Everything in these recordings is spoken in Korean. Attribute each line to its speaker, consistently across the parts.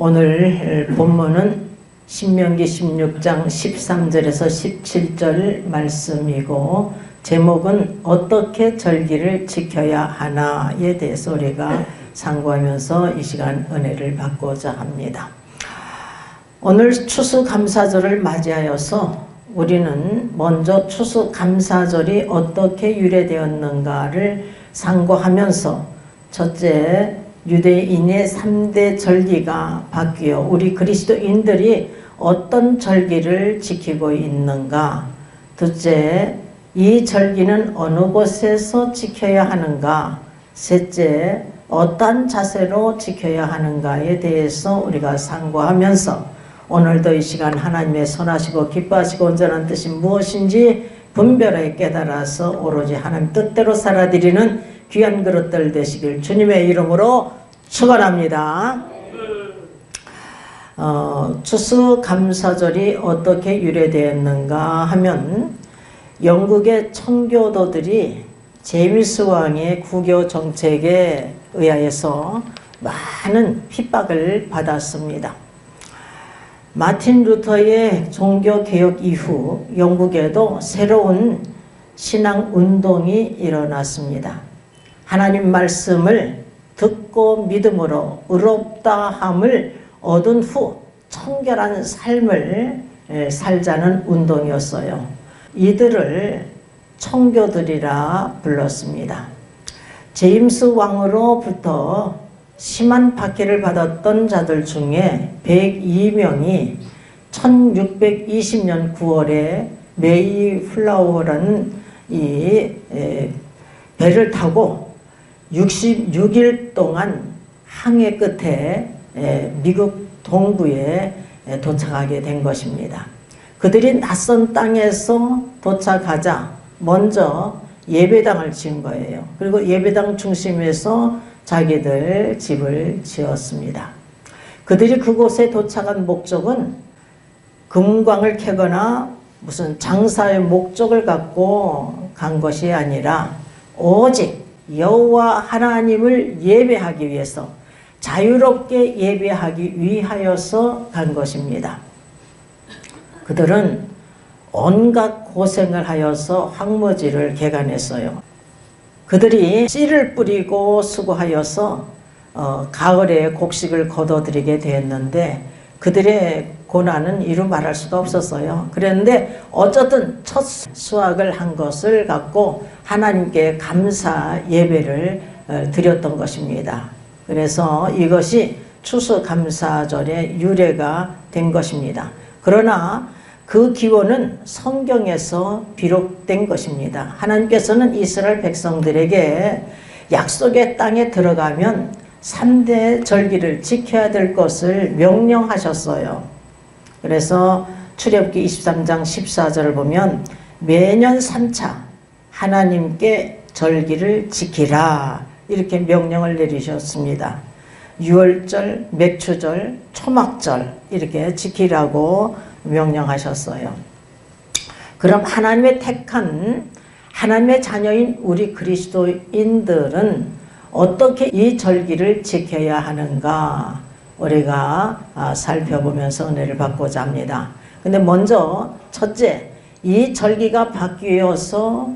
Speaker 1: 오늘 본문은 신명기 16장 13절에서 17절 말씀이고, 제목은 어떻게 절기를 지켜야 하나에 대해서 우리가 상고하면서 이 시간 은혜를 받고자 합니다. 오늘 추수감사절을 맞이하여서 우리는 먼저 추수감사절이 어떻게 유래되었는가를 상고하면서, 첫째, 유대인의 3대 절기가 바뀌어 우리 그리스도인들이 어떤 절기를 지키고 있는가, 둘째, 이 절기는 어느 곳에서 지켜야 하는가, 셋째, 어떤 자세로 지켜야 하는가에 대해서 우리가 상고하면서 오늘도 이 시간 하나님의 선하시고 기뻐하시고 온전한 뜻이 무엇인지 분별하게 깨달아서 오로지 하나님 뜻대로 살아드리는 귀한 그릇들 되시길 주님의 이름으로 축원합니다. 추수감사절이 어떻게 유래되었는가 하면, 영국의 청교도들이 제임스 왕의 국교 정책에 의하여서 많은 핍박을 받았습니다. 마틴 루터의 종교개혁 이후 영국에도 새로운 신앙운동이 일어났습니다. 하나님 말씀을 듣고 믿음으로 의롭다함을 얻은 후 청결한 삶을 살자는 운동이었어요. 이들을 청교들이라 불렀습니다. 제임스 왕으로부터 심한 박해를 받았던 자들 중에 102명이 1620년 9월에 메이플라워라는 이 배를 타고 66일 동안 항해 끝에 미국 동부에 도착하게 된 것입니다. 그들이 낯선 땅에서 도착하자 먼저 예배당을 지은 거예요. 그리고 예배당 중심에서 자기들 집을 지었습니다. 그들이 그곳에 도착한 목적은 금광을 캐거나 무슨 장사의 목적을 갖고 간 것이 아니라 오직 여호와 하나님을 예배하기 위해서, 자유롭게 예배하기 위하여서 간 것입니다. 그들은 온갖 고생을 하여서 황무지를 개간했어요. 그들이 씨를 뿌리고 수고하여서 가을에 곡식을 거둬들이게 되었는데, 그들의 고난은 이루 말할 수가 없었어요. 그런데 어쨌든 첫 수확을 한 것을 갖고 하나님께 감사 예배를 드렸던 것입니다. 그래서 이것이 추수감사절의 유래가 된 것입니다. 그러나 그 기원은 성경에서 비록된 것입니다. 하나님께서는 이스라엘 백성들에게 약속의 땅에 들어가면 3대 절기를 지켜야 될 것을 명령하셨어요. 그래서 출애굽기 23장 14절을 보면 매년 3차 하나님께 절기를 지키라, 이렇게 명령을 내리셨습니다. 유월절, 맥추절, 초막절 이렇게 지키라고 명령하셨어요. 그럼 하나님의 택한 하나님의 자녀인 우리 그리스도인들은 어떻게 이 절기를 지켜야 하는가 우리가 살펴보면서 은혜를 받고자 합니다. 근데 먼저 첫째, 이 절기가 바뀌어서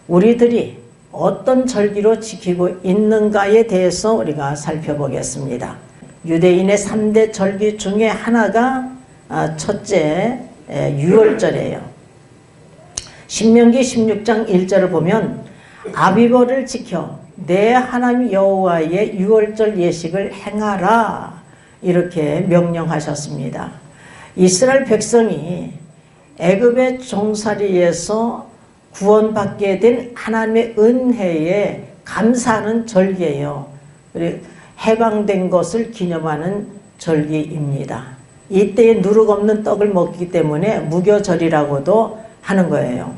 Speaker 1: 우리들이 어떤 절기로 지키고 있는가에 대해서 우리가 살펴보겠습니다. 유대인의 3대 절기 중에 하나가 첫째 유월절이에요. 신명기 16장 1절을 보면 아비벌을 지켜 내 하나님 여호와의 유월절 예식을 행하라, 이렇게 명령하셨습니다. 이스라엘 백성이 애굽의 종살이에서 구원받게 된 하나님의 은혜에 감사하는 절기예요. 그리고 해방된 것을 기념하는 절기입니다. 이때에 누룩 없는 떡을 먹기 때문에 무교절이라고도 하는 거예요.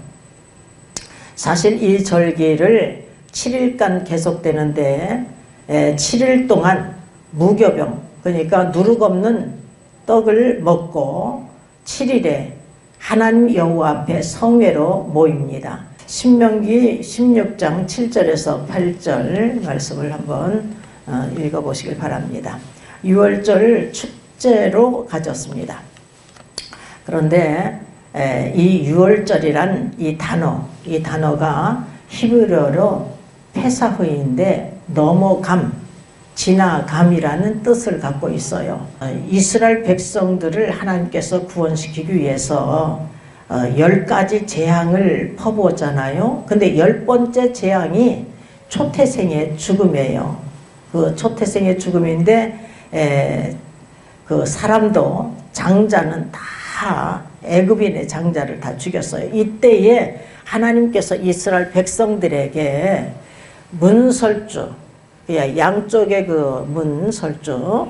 Speaker 1: 사실 이 절기를 7일간 계속되는데 7일 동안 무교병, 그러니까 누룩 없는 떡을 먹고 7일에 하나님 여호와 앞에 성회로 모입니다. 신명기 16장 7절에서 8절 말씀을 한번 읽어보시길 바랍니다. 유월절 축제로 가졌습니다. 그런데 이 유월절이란 이 단어가 히브리어로 페사흐인데 넘어감, 지나감이라는 뜻을 갖고 있어요. 이스라엘 백성들을 하나님께서 구원시키기 위해서 10가지 재앙을 퍼부었잖아요. 근데 10번째 재앙이 초태생의 죽음이에요. 그 초태생의 죽음인데 그 사람도 장자는 다 애굽인의 장자를 다 죽였어요. 이때에 하나님께서 이스라엘 백성들에게 문설주, 양쪽에 그 문설주,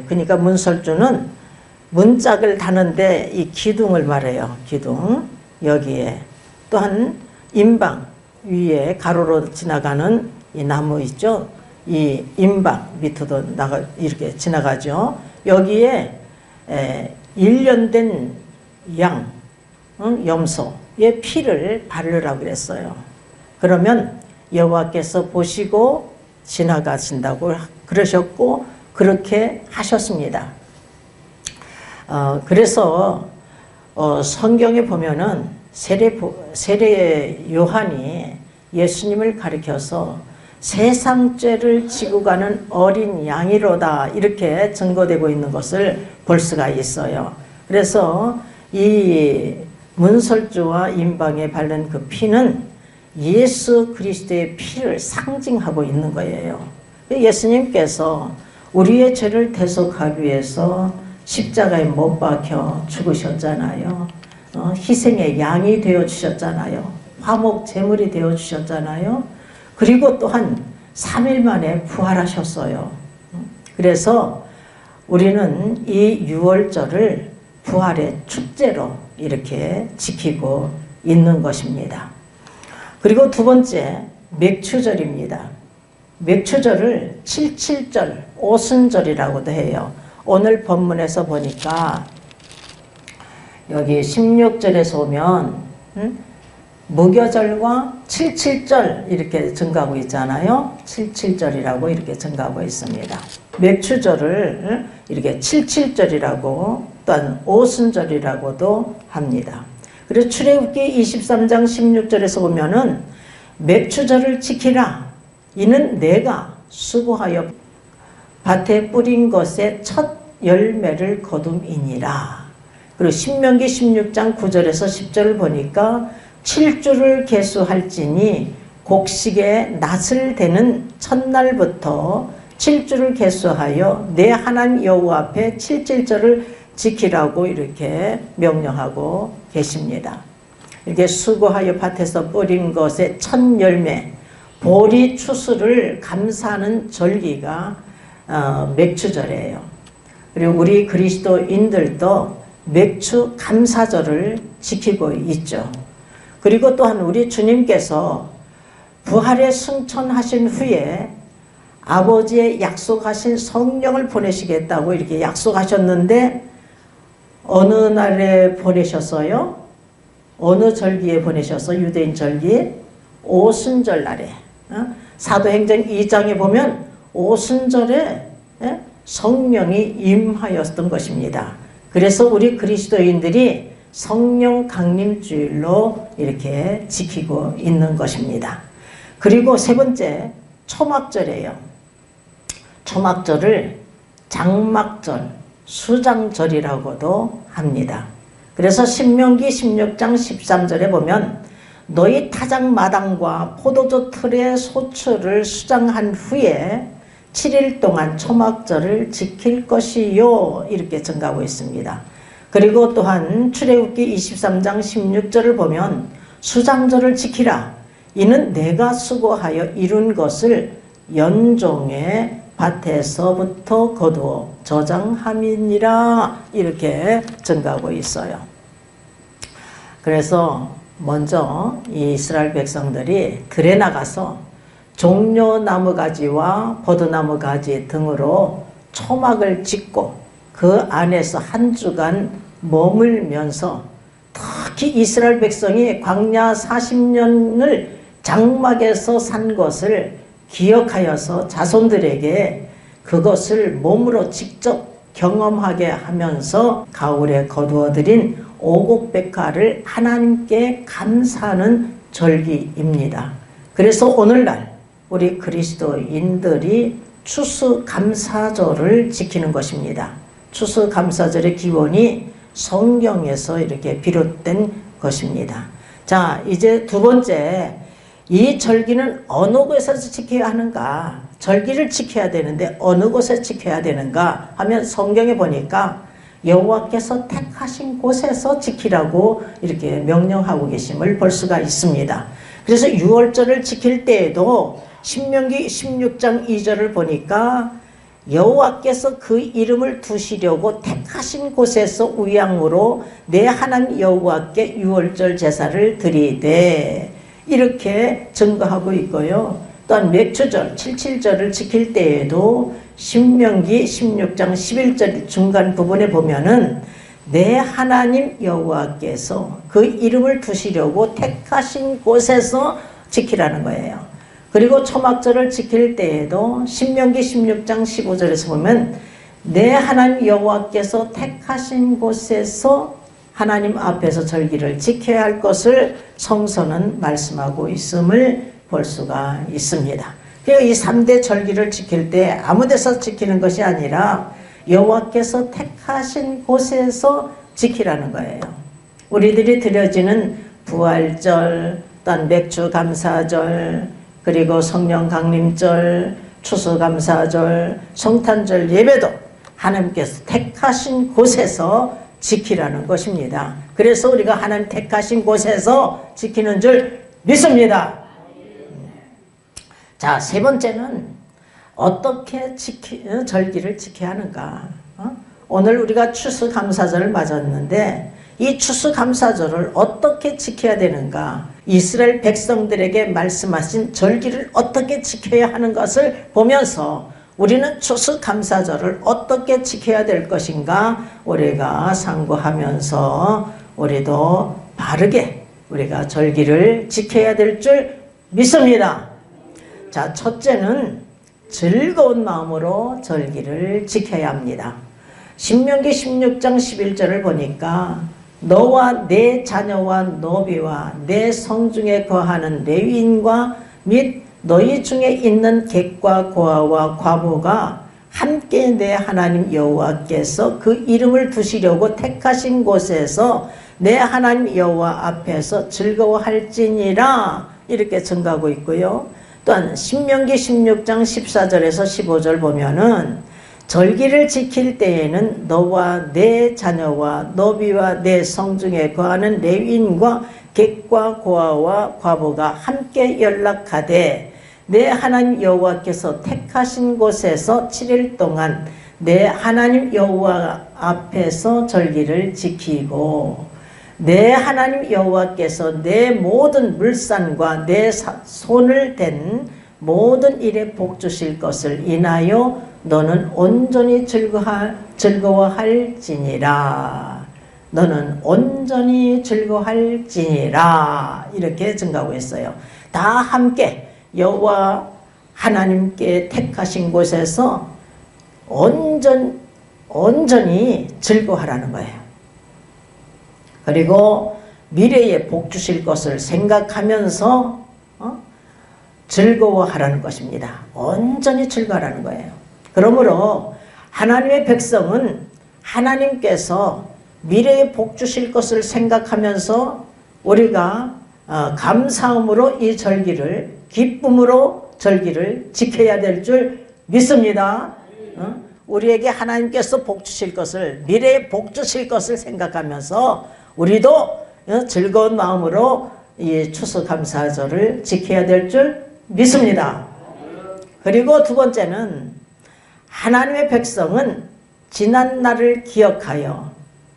Speaker 1: 그러니까 문설주는 문짝을 다는데 이 기둥을 말해요. 기둥 여기에 또한 임방 위에 가로로 지나가는 이 나무 있죠. 이 임방 밑으로 이렇게 지나가죠. 여기에 1년 된 양, 염소의 피를 바르라고 그랬어요. 그러면 여호와께서 보시고 지나가신다고 그러셨고 그렇게 하셨습니다. 그래서 성경에 보면은 세례 요한이 예수님을 가리켜서 세상 죄를 지고 가는 어린 양이로다 이렇게 증거되고 있는 것을 볼 수가 있어요. 그래서 이 문설주와 임방에 바른 그 피는 예수 그리스도의 피를 상징하고 있는 거예요. 예수님께서 우리의 죄를 대속하기 위해서 십자가에 못 박혀 죽으셨잖아요. 희생의 양이 되어주셨잖아요. 화목 제물이 되어주셨잖아요. 그리고 또한 3일 만에 부활하셨어요. 그래서 우리는 이 유월절을 부활의 축제로 이렇게 지키고 있는 것입니다. 그리고 두 번째, 맥추절입니다. 맥추절을 77절, 오순절이라고도 해요. 오늘 본문에서 보니까 여기 16절에서 오면 무교절과 77절 이렇게 증가하고 있잖아요. 77절이라고 이렇게 증가하고 있습니다. 맥추절을 이렇게 77절이라고 또한 오순절이라고도 합니다. 그래서 출애굽기 23장 16절에서 보면은 맥추절을 지키라. 이는 내가 수고하여 밭에 뿌린 것의 첫 열매를 거둠이니라. 그리고 신명기 16장 9절에서 10절을 보니까 7주를 계수할지니 곡식의 낫을 대는 첫날부터 7주를 계수하여 내 하나님 여호와 앞에 77절을 지키라고 이렇게 명령하고 계십니다. 이렇게 수고하여 밭에서 뿌린 것의 첫 열매, 보리 추수를 감사하는 절기가 맥추절이에요. 그리고 우리 그리스도인들도 맥추 감사절을 지키고 있죠. 그리고 또한 우리 주님께서 부활에 승천하신 후에 아버지의 약속하신 성령을 보내시겠다고 이렇게 약속하셨는데 어느 날에 보내셨어요? 어느 절기에 보내셔서 유대인 절기? 오순절 날에. 사도행전 2장에 보면 오순절에 성령이 임하였던 것입니다. 그래서 우리 그리스도인들이 성령 강림주일로 이렇게 지키고 있는 것입니다. 그리고 세 번째, 초막절이에요. 초막절을 장막절, 수장절이라고도 합니다. 그래서 신명기 16장 13절에 보면 너희 타작마당과 포도주 틀의 소출을 수장한 후에 7일 동안 초막절을 지킬 것이요 이렇게 증가하고 있습니다. 그리고 또한 출애굽기 23장 16절을 보면 수장절을 지키라. 이는 내가 수고하여 이룬 것을 연종의 밭에서부터 거두어 저장함이니라 이렇게 증가하고 있어요. 그래서 먼저 이 이스라엘 백성들이 들에 나가서 종려나무 가지와 버드나무 가지 등으로 초막을 짓고 그 안에서 한 주간 머물면서 특히 이스라엘 백성이 광야 40년을 장막에서 산 것을 기억하여서 자손들에게 그것을 몸으로 직접 경험하게 하면서 가을에 거두어들인 오곡백화를 하나님께 감사하는 절기입니다. 그래서 오늘날 우리 그리스도인들이 추수감사절을 지키는 것입니다. 추수감사절의 기원이 성경에서 이렇게 비롯된 것입니다. 자, 이제 두 번째, 이 절기는 어느 곳에서 지켜야 하는가? 절기를 지켜야 되는데 어느 곳에 지켜야 되는가 하면 성경에 보니까 여호와께서 택하신 곳에서 지키라고 이렇게 명령하고 계심을 볼 수가 있습니다. 그래서 유월절을 지킬 때에도 신명기 16장 2절을 보니까 여호와께서 그 이름을 두시려고 택하신 곳에서 우양으로 내 하나님 여호와께 유월절 제사를 드리되 이렇게 증거하고 있고요. 또한 맥추절 77절을 지킬 때에도 신명기 16장 11절 중간 부분에 보면은 내 하나님 여호와께서 그 이름을 두시려고 택하신 곳에서 지키라는 거예요. 그리고 초막절을 지킬 때에도 신명기 16장 15절에서 보면 내 하나님 여호와께서 택하신 곳에서 하나님 앞에서 절기를 지켜야 할 것을 성서는 말씀하고 있음을 볼 수가 있습니다. 그러니까 이 3대 절기를 지킬 때 아무 데서 지키는 것이 아니라 여호와께서 택하신 곳에서 지키라는 거예요. 우리들이 드려지는 부활절, 또한 맥주감사절, 그리고 성령 강림절, 추수감사절, 성탄절 예배도 하나님께서 택하신 곳에서 지키라는 것입니다. 그래서 우리가 하나님 택하신 곳에서 지키는 줄 믿습니다. 자, 세 번째는 어떻게 절기를 지켜야 하는가? 오늘 우리가 추수감사절을 맞았는데 이 추수감사절을 어떻게 지켜야 되는가? 이스라엘 백성들에게 말씀하신 절기를 어떻게 지켜야 하는 것을 보면서 우리는 추수감사절을 어떻게 지켜야 될 것인가 우리가 상고하면서 우리도 바르게 우리가 절기를 지켜야 될 줄 믿습니다. 자, 첫째는 즐거운 마음으로 절기를 지켜야 합니다. 신명기 16장 11절을 보니까 너와 내 자녀와 노비와 내 성중에 거하는 레위인과 및 너희 중에 있는 객과 고아와 과부가 함께 내 하나님 여호와께서 그 이름을 두시려고 택하신 곳에서 내 하나님 여호와 앞에서 즐거워할지니라 이렇게 증가하고 있고요. 또한 신명기 16장 14절에서 15절 보면은 절기를 지킬 때에는 너와 내 자녀와 노비와 내 성중에 거하는 레위인과 객과 고아와 과부가 함께 연락하되 내 하나님 여호와께서 택하신 곳에서 7일 동안 내 하나님 여호와 앞에서 절기를 지키고 내 하나님 여호와께서 내 모든 물산과 내 손을 댄 모든 일에 복 주실 것을 인하여 너는 온전히 즐거워할지니라. 너는 온전히 즐거워할지니라. 이렇게 증가하고 있어요. 다 함께 여호와 하나님께 택하신 곳에서 온전히 즐거워하라는 거예요. 그리고 미래에 복 주실 것을 생각하면서 즐거워하라는 것입니다. 온전히 즐거워하라는 거예요. 그러므로 하나님의 백성은 하나님께서 미래에 복 주실 것을 생각하면서 우리가 감사함으로 이 절기를 기쁨으로 절기를 지켜야 될 줄 믿습니다. 우리에게 하나님께서 복 주실 것을 미래에 복 주실 것을 생각하면서 우리도 즐거운 마음으로 이 추수감사절을 지켜야 될 줄 믿습니다. 그리고 두 번째는 하나님의 백성은 지난 날을 기억하여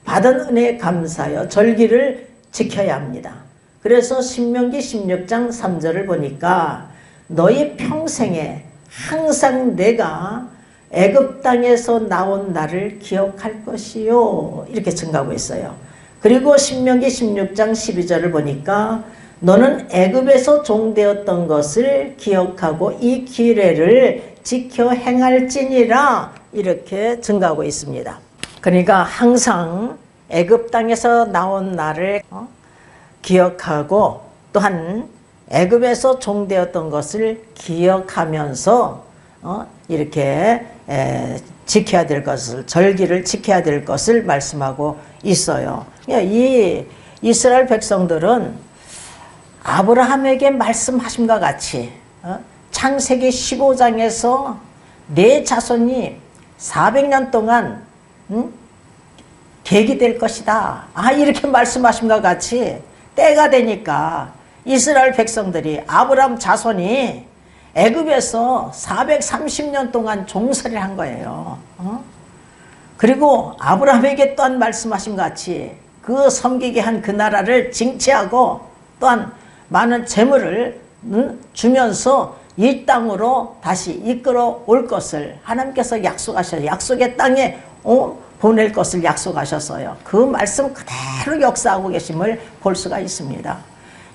Speaker 1: 받은 은혜에 감사하여 절기를 지켜야 합니다. 그래서 신명기 16장 3절을 보니까 너희 평생에 항상 내가 애굽 땅에서 나온 날을 기억할 것이요 이렇게 증가하고 있어요. 그리고 신명기 16장 12절을 보니까 너는 애굽에서 종되었던 것을 기억하고 이 규례를 지켜 행할지니라 이렇게 증가하고 있습니다. 그러니까 항상 애굽 땅에서 나온 나를 기억하고 또한 애굽에서 종되었던 것을 기억하면서 이렇게 지켜야 될 것을, 절기를 지켜야 될 것을 말씀하고 있어요. 이 이스라엘 백성들은 아브라함에게 말씀하심과 같이 창세기 15장에서 내 자손이 400년 동안 계기될 것이다. 이렇게 말씀하심과 같이 때가 되니까 이스라엘 백성들이 아브라함 자손이 애굽에서 430년 동안 종살이를 한 거예요. 그리고 아브라함에게 또한 말씀하신 같이 그 섬기게 한 그 나라를 징치하고 또한 많은 재물을 주면서 이 땅으로 다시 이끌어 올 것을 하나님께서 약속하셔서 약속의 땅에 보낼 것을 약속하셨어요. 그 말씀 그대로 역사하고 계심을 볼 수가 있습니다.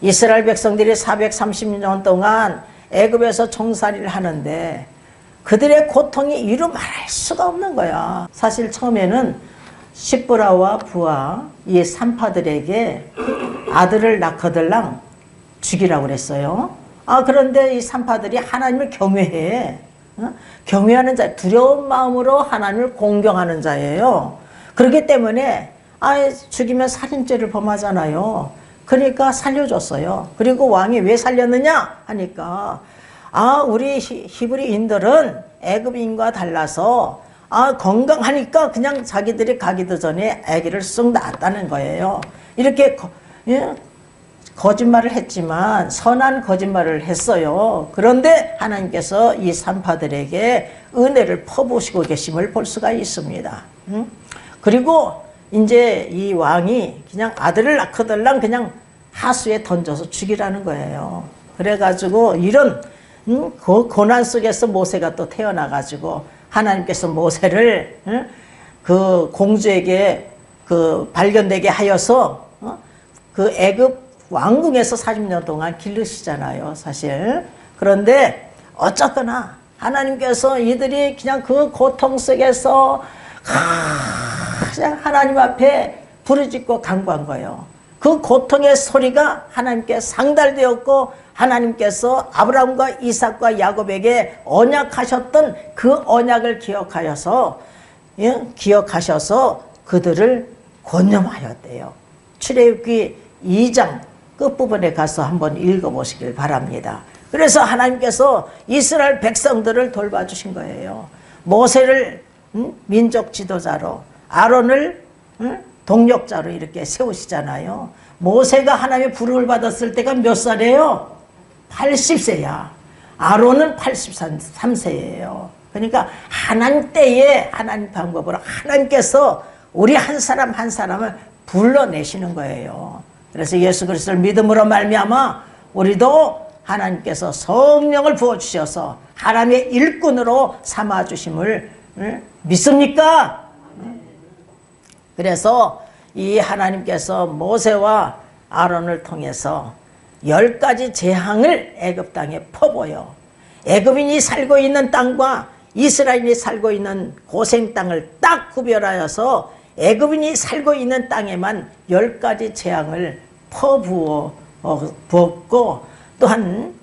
Speaker 1: 이스라엘 백성들이 430년 동안 애굽에서 종살이를 하는데 그들의 고통이 이루 말할 수가 없는 거야. 사실 처음에는 시브라와 부하 이 산파들에게 아들을 낳거들랑 죽이라고 그랬어요. 그런데 이 산파들이 하나님을 경외해. 경외하는 자, 두려운 마음으로 하나님을 공경하는 자예요. 그렇기 때문에 죽이면 살인죄를 범하잖아요. 그러니까 살려줬어요. 그리고 왕이 왜 살렸느냐 하니까 우리 히브리인들은 애굽인과 달라서 건강하니까 그냥 자기들이 가기도 전에 아기를 쑥 낳았다는 거예요. 이렇게 거짓말을 했지만 선한 거짓말을 했어요. 그런데 하나님께서 이 산파들에게 은혜를 퍼부으시고 계심을 볼 수가 있습니다. 그리고 이제 이 왕이 그냥 아들을 낳거들랑 그냥 하수에 던져서 죽이라는 거예요. 그래가지고 이런 고난 속에서 모세가 또 태어나가지고 하나님께서 모세를 그 공주에게 발견되게 하여서 그 애굽 왕궁에서 40년 동안 기르시잖아요, 사실. 그런데 어쨌거나 하나님께서 이들이 그냥 그 고통 속에서 그냥 하나님 앞에 부르짖고 간구한 거예요. 그 고통의 소리가 하나님께 상달되었고 하나님께서 아브라함과 이삭과 야곱에게 언약하셨던 그 언약을 기억하셔서 그들을 권념하였대요. 출애굽기 2장 끝부분에 가서 한번 읽어보시길 바랍니다. 그래서 하나님께서 이스라엘 백성들을 돌봐주신 거예요. 모세를 민족 지도자로, 아론을 동력자로 이렇게 세우시잖아요. 모세가 하나님의 부름을 받았을 때가 몇 살이에요? 80세야. 아론은 83세예요. 그러니까 하나님 때에 하나님 방법으로 하나님께서 우리 한 사람 한 사람을 불러내시는 거예요. 그래서 예수 그리스도를 믿음으로 말미암아 우리도 하나님께서 성령을 부어주셔서 하나님의 일꾼으로 삼아주심을 믿습니까? 그래서 이 하나님께서 모세와 아론을 통해서 10가지 재앙을 애굽 땅에 퍼부어요. 애굽인이 살고 있는 땅과 이스라엘이 살고 있는 고생 땅을 딱 구별하여서 애굽인이 살고 있는 땅에만 10가지 재앙을 퍼부었고 또한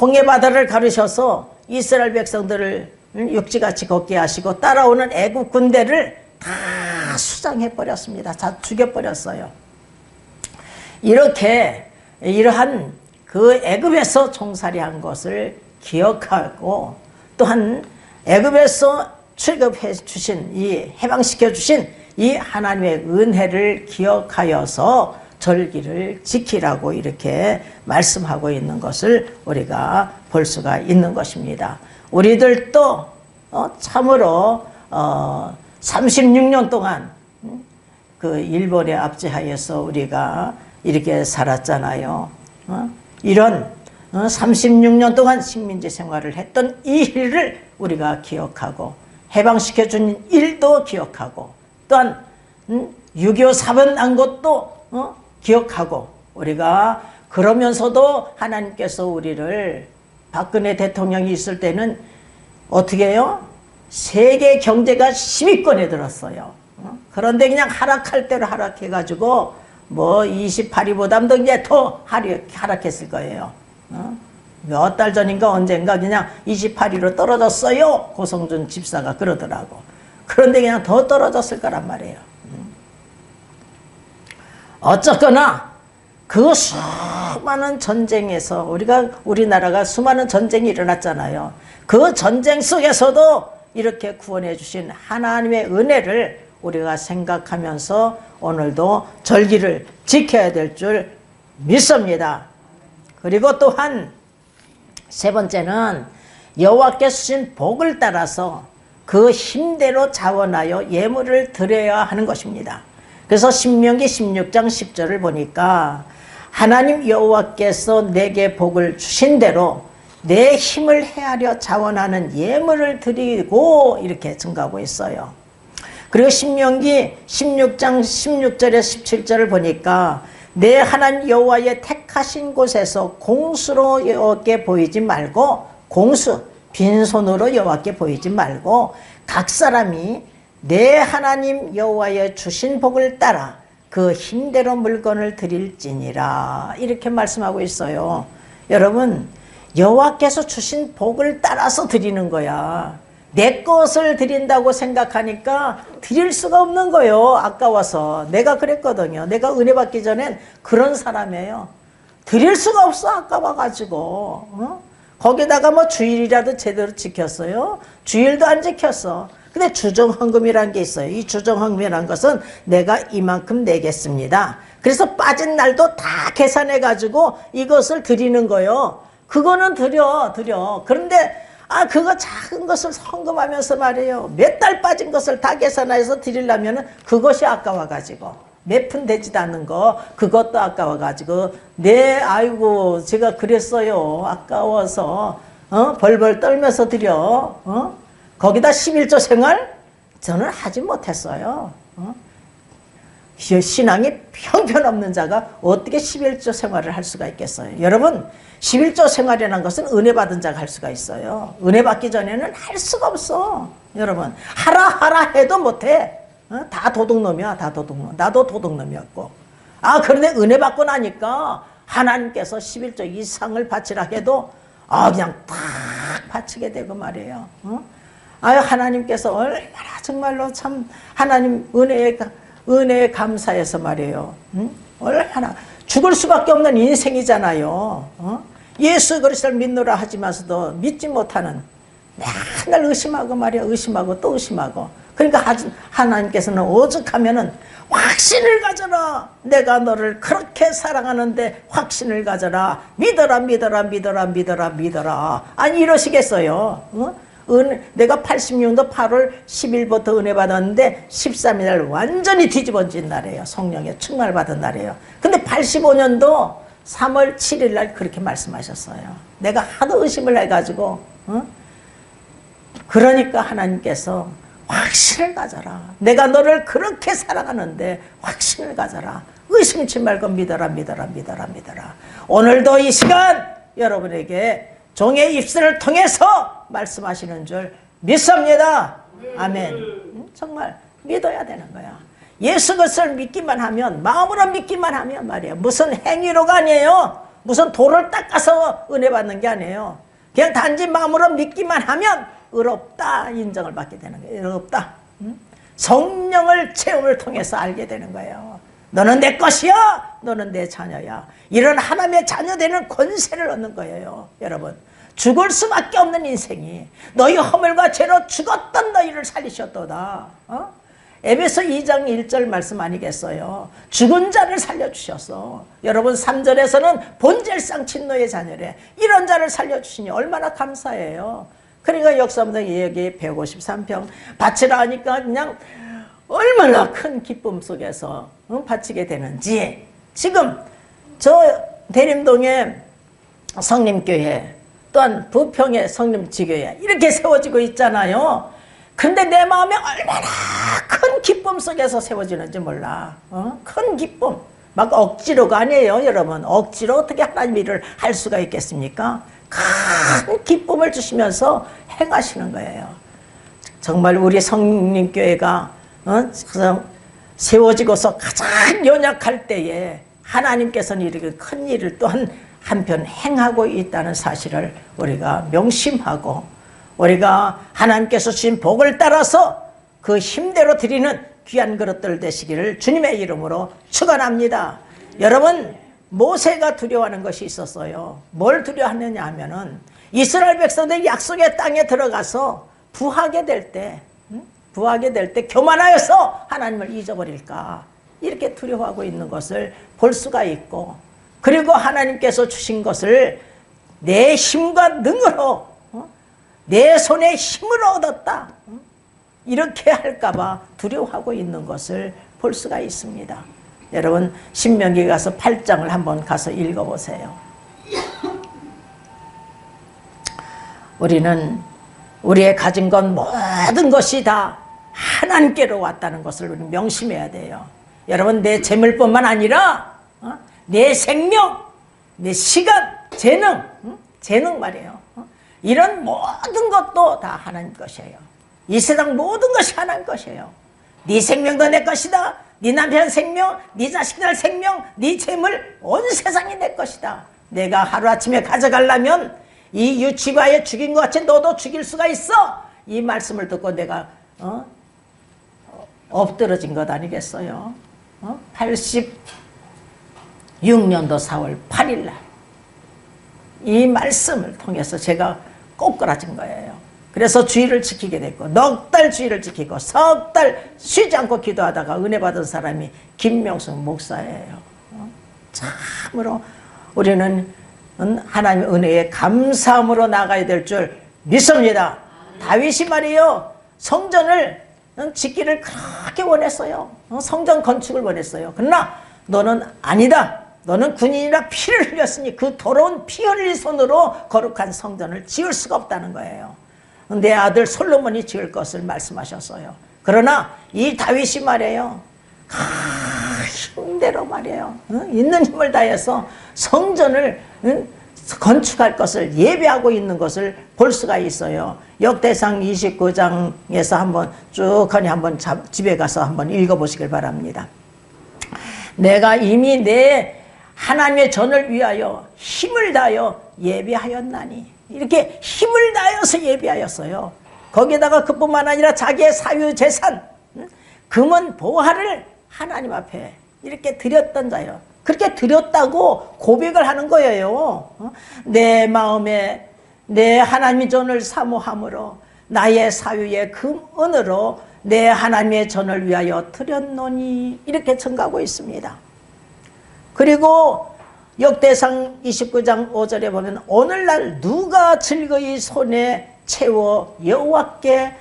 Speaker 1: 홍해바다를 가르셔서 이스라엘 백성들을 육지같이 걷게 하시고 따라오는 애굽 군대를 다 수장해버렸습니다. 다 죽여버렸어요. 이러한 그 애굽에서 종살이한 것을 기억하고 또한 애굽에서 출급해 주신 해방시켜 주신 이 하나님의 은혜를 기억하여서 절기를 지키라고 이렇게 말씀하고 있는 것을 우리가 볼 수가 있는 것입니다. 우리들도 참으로 36년 동안 그 일본에 압제하여서 우리가 이렇게 살았잖아요. 이런 36년 동안 식민지 생활을 했던 이 일을 우리가 기억하고 해방시켜준 일도 기억하고 또한 6.25 사변 난 것도 기억하고 우리가 그러면서도 하나님께서 우리를 박근혜 대통령이 있을 때는 어떻게 해요? 세계 경제가 10위권에 들었어요. 그런데 그냥 하락할 대로 하락해가지고 뭐 28위보다도 이제 더 하락했을 거예요. 몇 달 전인가 언젠가 그냥 28위로 떨어졌어요. 고성준 집사가 그러더라고. 그런데 그냥 더 떨어졌을 거란 말이에요. 어쨌거나 그 수많은 전쟁에서 우리나라가 수많은 전쟁이 일어났잖아요. 그 전쟁 속에서도 이렇게 구원해 주신 하나님의 은혜를 우리가 생각하면서 오늘도 절기를 지켜야 될 줄 믿습니다. 그리고 또한 세 번째는 여호와께서 주신 복을 따라서 그 힘대로 자원하여 예물을 드려야 하는 것입니다. 그래서 신명기 16장 10절을 보니까 하나님 여호와께서 내게 복을 주신 대로 내 힘을 헤아려 자원하는 예물을 드리고 이렇게 증가하고 있어요. 그리고 신명기 16장 16절에 17절을 보니까 내 하나님 여호와의 택하신 곳에서 공수로 여호와께 보이지 말고 공수 빈손으로 여호와께 보이지 말고 각 사람이 내 하나님 여호와의 주신 복을 따라 그 힘대로 물건을 드릴지니라 이렇게 말씀하고 있어요. 여러분 여호와께서 주신 복을 따라서 드리는 거야. 내 것을 드린다고 생각하니까 드릴 수가 없는 거예요. 아까워서. 내가 그랬거든요. 내가 은혜 받기 전엔 그런 사람이에요. 드릴 수가 없어. 아까워가지고. 거기다가 뭐 주일이라도 제대로 지켰어요. 주일도 안 지켰어. 근데 주정헌금이라는 게 있어요. 이 주정헌금이라는 것은 내가 이만큼 내겠습니다. 그래서 빠진 날도 다 계산해가지고 이것을 드리는 거예요. 그거는 드려. 그런데 그거 작은 것을 헌금하면서 말이에요. 몇 달 빠진 것을 다 계산해서 드리려면 그것이 아까워가지고 몇 푼 되지도 않는 거 그것도 아까워가지고 아이고 제가 그랬어요. 아까워서 벌벌 떨면서 드려. 거기다 11조 생활 저는 하지 못했어요. 신앙이 형편없는 자가 어떻게 11조 생활을 할 수가 있겠어요. 여러분 11조 생활이라는 것은 은혜 받은 자가 할 수가 있어요. 은혜 받기 전에는 할 수가 없어. 여러분 하라 해도 못해. 다 도둑놈이야. 다 도둑놈. 나도 도둑놈이었고. 그런데 은혜 받고 나니까 하나님께서 11조 이상을 바치라 해도 그냥 딱 바치게 되고 말이에요. 하나님께서 얼마나 정말로 참 하나님 은혜에 감사해서 말이에요. 얼마나 죽을 수밖에 없는 인생이잖아요. 예수 그리스도를 믿노라 하지만서도 믿지 못하는 맨날 의심하고 말이야. 의심하고 또 의심하고. 그러니까 하나님께서는 오죽하면은 확신을 가져라. 내가 너를 그렇게 사랑하는데 확신을 가져라. 믿어라. 아니 이러시겠어요. 내가 86년도 8월 10일부터 은혜 받았는데 13일 날 완전히 뒤집어진 날이에요. 성령의 충만을 받은 날이에요. 근데 85년도 3월 7일 날 그렇게 말씀하셨어요. 내가 하도 의심을 해가지고 그러니까 하나님께서 확신을 가져라. 내가 너를 그렇게 사랑하는데 확신을 가져라. 의심치 말고 믿어라. 오늘도 이 시간 여러분에게 종의 입술을 통해서 말씀하시는 줄 믿습니다. 아멘. 정말 믿어야 되는 거야. 예수 그리스도를 믿기만 하면, 마음으로 믿기만 하면 말이에요. 무슨 행위로가 아니에요. 무슨 돌을 닦아서 은혜 받는 게 아니에요. 그냥 단지 마음으로 믿기만 하면 의롭다 인정을 받게 되는 거예요. 의롭다. 성령을 체험을 통해서 알게 되는 거예요. 너는 내 것이야. 너는 내 자녀야. 이런 하나님의 자녀 되는 권세를 얻는 거예요. 여러분 죽을 수밖에 없는 인생이 너희 허물과 죄로 죽었던 너희를 살리셨도다. 에베소 2장 1절 말씀 아니겠어요. 죽은 자를 살려주셔서 여러분 3절에서는 본질상 친노의 자녀래. 이런 자를 살려주시니 얼마나 감사해요. 그러니까 역사문당 여기 153평 바치라 하니까 그냥 얼마나 큰 기쁨 속에서 바치게 되는지. 지금 저 대림동의 성림교회 또한 부평의 성림지교회 이렇게 세워지고 있잖아요. 근데 내 마음에 얼마나 큰 기쁨 속에서 세워지는지 몰라. 큰 기쁨. 막 억지로가 아니에요, 여러분. 억지로 어떻게 하나님 일을 할 수가 있겠습니까? 큰 기쁨을 주시면서 행하시는 거예요. 정말 우리 성림교회가 세워지고서 가장 연약할 때에 하나님께서는 이렇게 큰 일을 또한 한편 행하고 있다는 사실을 우리가 명심하고, 우리가 하나님께서 주신 복을 따라서 그 힘대로 드리는 귀한 그릇들 되시기를 주님의 이름으로 축원합니다. 여러분, 모세가 두려워하는 것이 있었어요. 뭘 두려워하느냐 하면은 이스라엘 백성들이 약속의 땅에 들어가서 부하게 될 때 교만하여서 하나님을 잊어버릴까, 이렇게 두려워하고 있는 것을 볼 수가 있고, 그리고 하나님께서 주신 것을 내 힘과 능으로, 내 손에 힘으로 얻었다, 이렇게 할까봐 두려워하고 있는 것을 볼 수가 있습니다. 여러분, 신명기 가서 8장을 한번 가서 읽어보세요. 우리는 우리의 가진 것 모든 것이 다 하나님께로 왔다는 것을 우리는 명심해야 돼요. 여러분, 내 재물뿐만 아니라 내 생명, 내 시간, 재능 말이에요. 이런 모든 것도 다 하나님 것이에요. 이 세상 모든 것이 하나님 것이에요. 네 생명도 내 것이다. 네 남편 생명, 네 자식들 생명, 네 재물, 온 세상이 내 것이다. 내가 하루아침에 가져가려면 이 유치바에 죽인 것 같이 너도 죽일 수가 있어. 이 말씀을 듣고 내가 엎드러진 것 아니겠어요? 86년도 4월 8일 날 이 말씀을 통해서 제가 꼬꾸라진 거예요. 그래서 주의를 지키게 됐고, 넉 달 주의를 지키고 석 달 쉬지 않고 기도하다가 은혜 받은 사람이 김명숙 목사예요. 참으로 우리는 하나님의 은혜에 감사함으로 나가야 될 줄 믿습니다. 다윗이 말이요, 성전을 짓기를 그렇게 원했어요. 성전 건축을 원했어요. 그러나 너는 아니다. 너는 군인이라 피를 흘렸으니 그 더러운 피 흘린 손으로 거룩한 성전을 지을 수가 없다는 거예요. 내 아들 솔로몬이 지을 것을 말씀하셨어요. 그러나 이 다윗이 말이에요, 힘대로 말이에요, 있는 힘을 다해서 성전을 건축할 것을 예배하고 있는 것을 볼 수가 있어요. 역대상 29장에서 한번 쭉 한번 집에 가서 한번 읽어보시길 바랍니다. 내가 이미 내 하나님의 전을 위하여 힘을 다하여 예배하였나니, 이렇게 힘을 다하여서 예배하였어요. 거기에다가 그뿐만 아니라 자기의 사유 재산, 금은 보화를 하나님 앞에 이렇게 드렸던 자요. 그렇게 드렸다고 고백을 하는 거예요. 내 마음에 내 하나님의 전을 사모함으로 나의 사유의 금은으로 내 하나님의 전을 위하여 드렸노니, 이렇게 증가하고 있습니다. 그리고 역대상 29장 5절에 보면 오늘날 누가 즐거이 손에 채워 여호와께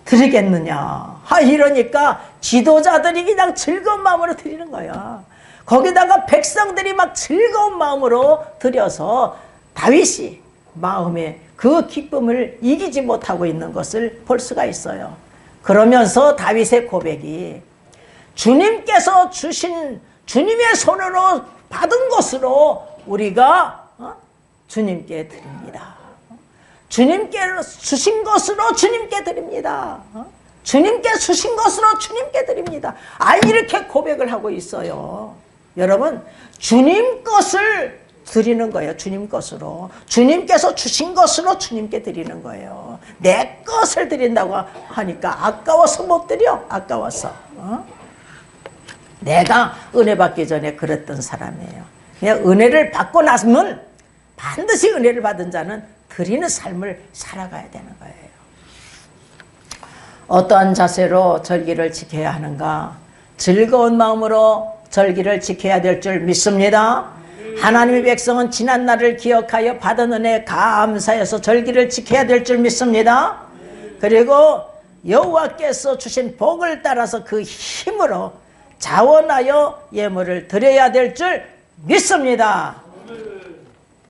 Speaker 1: 드리겠느냐. 이러니까 지도자들이 그냥 즐거운 마음으로 드리는 거야. 거기다가 백성들이 막 즐거운 마음으로 드려서 다윗이 마음에 그 기쁨을 이기지 못하고 있는 것을 볼 수가 있어요. 그러면서 다윗의 고백이, 주님께서 주신 주님의 손으로 받은 것으로 우리가 주님께 드립니다. 주님께 주신 것으로 주님께 드립니다. 주님께 주신 것으로 주님께 드립니다. 이렇게 고백을 하고 있어요. 여러분, 주님 것을 드리는 거예요. 주님 것으로. 주님께서 주신 것으로 주님께 드리는 거예요. 내 것을 드린다고 하니까 아까워서 못 드려. 아까워서. 내가 은혜 받기 전에 그랬던 사람이에요. 그냥 은혜를 받고 나서는 반드시 은혜를 받은 자는 드리는 삶을 살아가야 되는 거예요. 어떠한 자세로 절기를 지켜야 하는가? 즐거운 마음으로 절기를 지켜야 될 줄 믿습니다. 하나님의 백성은 지난 날을 기억하여 받은 은혜에 감사해서 절기를 지켜야 될 줄 믿습니다. 그리고 여호와께서 주신 복을 따라서 그 힘으로 자원하여 예물을 드려야 될 줄 믿습니다.